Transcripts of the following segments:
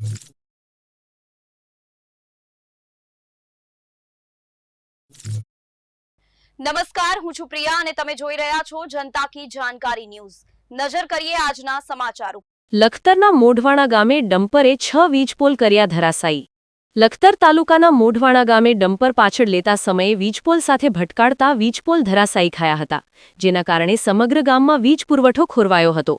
નમસ્કાર, હું છું પ્રિયા અને તમે જોઈ રહ્યા છો જનતા કી જાણકારી ન્યૂઝ। નજર કરીએ આજના સમાચાર ઉપર। લખતરના મોઢવાણા ગામે ડમ્પરે 6 વીજપોલ કર્યા ધરાશાયી। લખતર તાલુકાના મોઢવાણા ગામે ડમ્પર પાછળ લેતા સમયે વીજપોલ સાથે ભટકાડતા વીજપોલ ધરાશાયી ખાયા હતા, જેના કારણે સમગ્ર ગામમાં વીજ પુરવઠો ખોરવાયો હતો।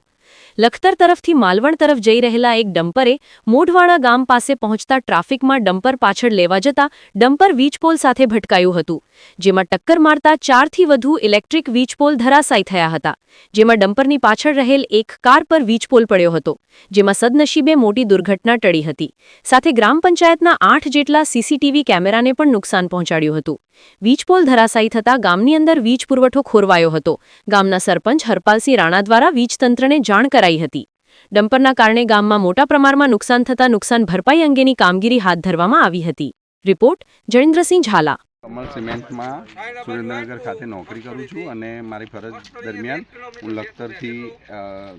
લખતર તરફથી માલવણ તરફ જઈ રહેલા એક ડમ્પરે મોઢવાણા ગામ પાસે પહોંચતા ટ્રાફિકમાં ડમ્પર પાછળ લેવા જતા ડમ્પર વીજપોલ સાથે ભટકાયું હતું, જેમાં ટક્કર મારતા 4થી વધુ ઇલેક્ટ્રિક વીજપોલ ધરાશાયી થયા હતા, જેમાં ડમ્પરની પાછળ રહેલ એક કાર પર વીજપોલ પડ્યો હતો, જેમાં સદનસીબે મોટી દુર્ઘટના ટળી હતી। સાથે ગ્રામ પંચાયતના 8 જેટલા સીસીટીવી કેમેરાને પણ નુકસાન પહોંચાડ્યું હતું। વીજપોલ ધરાશાયી થતા ગામની અંદર વીજ પુરવઠો ખોરવાયો હતો। ગામના સરપંચ હરપાલસિંહ રાણા દ્વારા વીજતંત્રને જાણ કરાઈ હતી। ડમ્પરના કારણે ગામમાં મોટા પ્રમાણમાં નુકસાન થતા નુકસાન ભરપાઈ અંગેની કામગીરી હાથ ધરવામાં આવી હતી। રિપોર્ટ જયેન્દ્રસિંહ ઝાલા। કમલ સિમેન્ટમાં સુરેન્દ્રનગર ખાતે નોકરી કરું છું અને મારી ફરજ દરમિયાન હું લખતરથી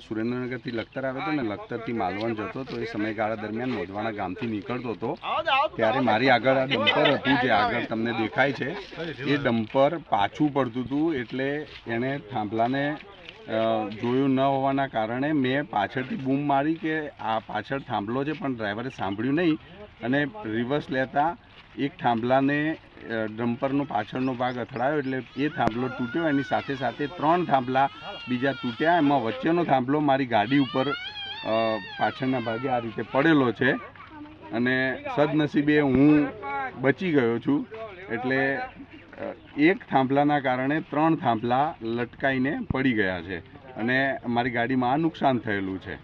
સુરેન્દ્રનગરથી લખતર આવ્યો હતો ને લખતરથી માલવણ જતો તો એ સમયગાળા દરમિયાન મોઢવાણા ગામથી નીકળતો હતો ત્યારે મારી આગળ આ ડમ્પર હતું જે આગળ તમને દેખાય છે એ ડમ્પર પાછું પડતું હતું એટલે એણે થાંભલાને જોયું ન હોવાના કારણે મેં પાછળથી બૂમ મારી કે આ પાછળ થાંભલો છે, પણ ડ્રાઈવરે સાંભળ્યું નહીં અને રિવર્સ લેતા એક થાંભલાને ડમ્પરનો પાછળનો ભાગ અથડાયો એટલે એ થાંભલો તૂટ્યો। એની સાથે સાથે 3 થાંભલા બીજા તૂટ્યા। એમાં વચ્ચેનો થાંભલો મારી ગાડી ઉપર પાછળના ભાગે આ રીતે પડેલો છે અને સદનસીબે હું બચી ગયો છું। એટલે એક થાંભલાના કારણે 3 થાંભલા લટકાઈને પડી ગયા છે અને મારી ગાડીમાં આ નુકસાન થયેલું છે।